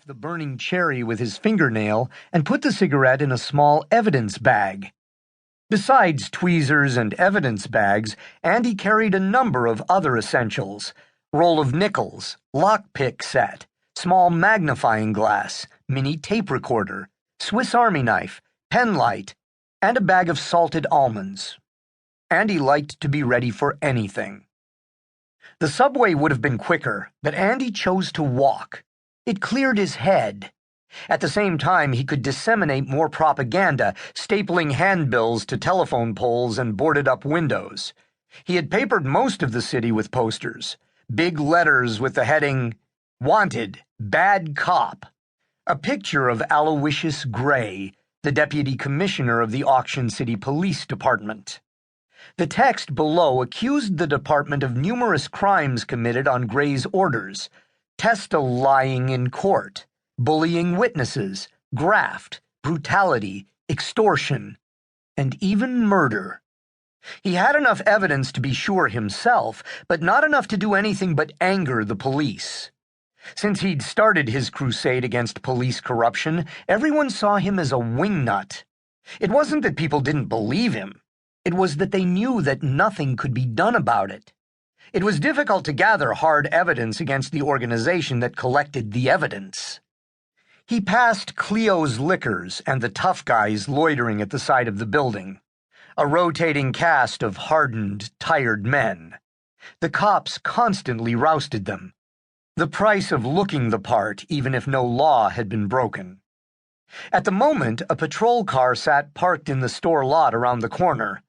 off the burning cherry with his fingernail and put the cigarette in a small evidence bag. Besides tweezers and evidence bags, Andy carried a number of other essentials: roll of nickels, lockpick set, small magnifying glass, mini tape recorder, Swiss Army knife, pen light, and a bag of salted almonds. Andy liked to be ready for anything. The subway would have been quicker, but Andy chose to walk. It cleared his head. At the same time, he could disseminate more propaganda, stapling handbills to telephone poles and boarded-up windows. He had papered most of the city with posters, big letters with the heading, "Wanted, Bad Cop," a picture of Aloysius Gray, the deputy commissioner of the Auction City Police Department. The text below accused the department of numerous crimes committed on Gray's orders: lying in court, bullying witnesses, graft, brutality, extortion, and even murder. He had enough evidence to be sure himself, but not enough to do anything but anger the police. Since he'd started his crusade against police corruption, everyone saw him as a wingnut. It wasn't that people didn't believe him. It was that they knew that nothing could be done about it. It was difficult to gather hard evidence against the organization that collected the evidence. He passed Cleo's Liquors and the tough guys loitering at the side of the building, a rotating cast of hardened, tired men. The cops constantly rousted them, the price of looking the part even if no law had been broken. At the moment, a patrol car sat parked in the store lot around the corner.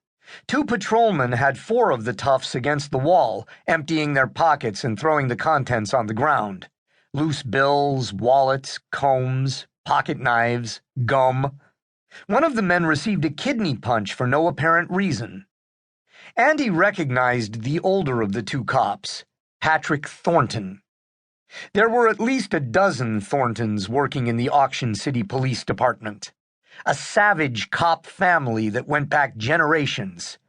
2 patrolmen had 4 of the toughs against the wall, emptying their pockets and throwing the contents on the ground: loose bills, wallets, combs, pocket knives, gum. One of the men received a kidney punch for no apparent reason. Andy recognized the older of the 2 cops, Patrick Thornton. There were at least a dozen Thorntons working in the Auction City Police Department. A savage cop family that went back generations.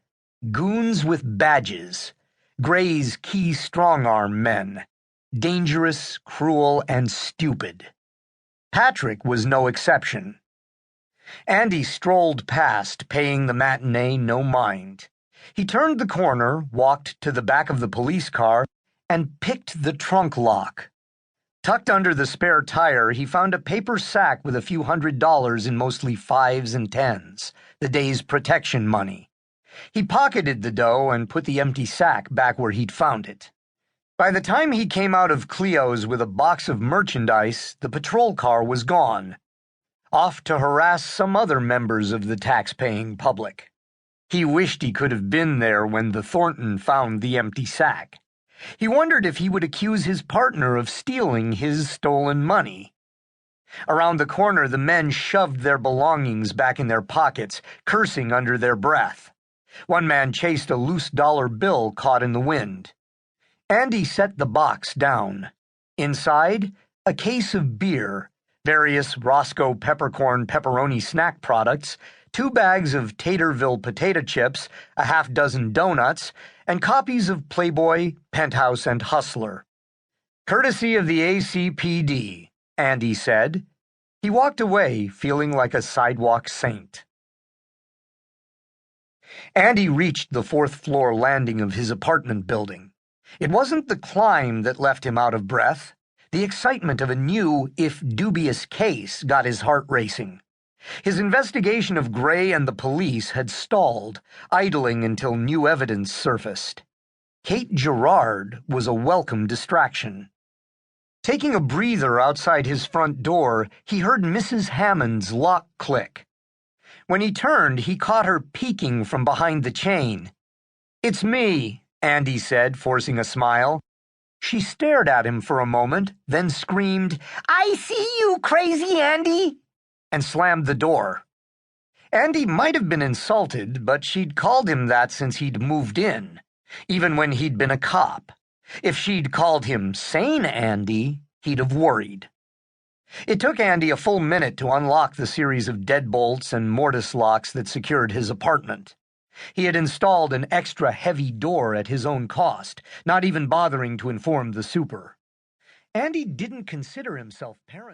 Goons with badges. Gray's key strong-arm men. Dangerous, cruel, and stupid. Patrick was no exception. Andy strolled past, paying the matinee no mind. He turned the corner, walked to the back of the police car, and picked the trunk lock. Tucked under the spare tire, he found a paper sack with a few $100s in mostly 5s and 10s, the day's protection money. He pocketed the dough and put the empty sack back where he'd found it. By the time he came out of Cleo's with a box of merchandise, the patrol car was gone, off to harass some other members of the tax-paying public. He wished he could have been there when the Thornton found the empty sack. He wondered if he would accuse his partner of stealing his stolen money. Around the corner, the men shoved their belongings back in their pockets, cursing under their breath. One man chased a loose dollar bill caught in the wind. Andy set the box down. Inside, a case of beer, various Roscoe peppercorn pepperoni snack products, 2 bags of Taterville potato chips, a half-dozen donuts, and copies of Playboy, Penthouse, and Hustler. "Courtesy of the ACPD," Andy said. He walked away, feeling like a sidewalk saint. Andy reached the 4th-floor landing of his apartment building. It wasn't the climb that left him out of breath. The excitement of a new, if dubious, case got his heart racing. His investigation of Gray and the police had stalled, idling until new evidence surfaced. Kate Gerard was a welcome distraction. Taking a breather outside his front door, he heard Mrs. Hammond's lock click. When he turned, he caught her peeking from behind the chain. "It's me," Andy said, forcing a smile. She stared at him for a moment, then screamed, "I see you, crazy Andy!" and slammed the door. Andy might have been insulted, but she'd called him that since he'd moved in, even when he'd been a cop. If she'd called him Sane Andy, he'd have worried. It took Andy a full minute to unlock the series of deadbolts and mortise locks that secured his apartment. He had installed an extra heavy door at his own cost, not even bothering to inform the super. Andy didn't consider himself paranoid.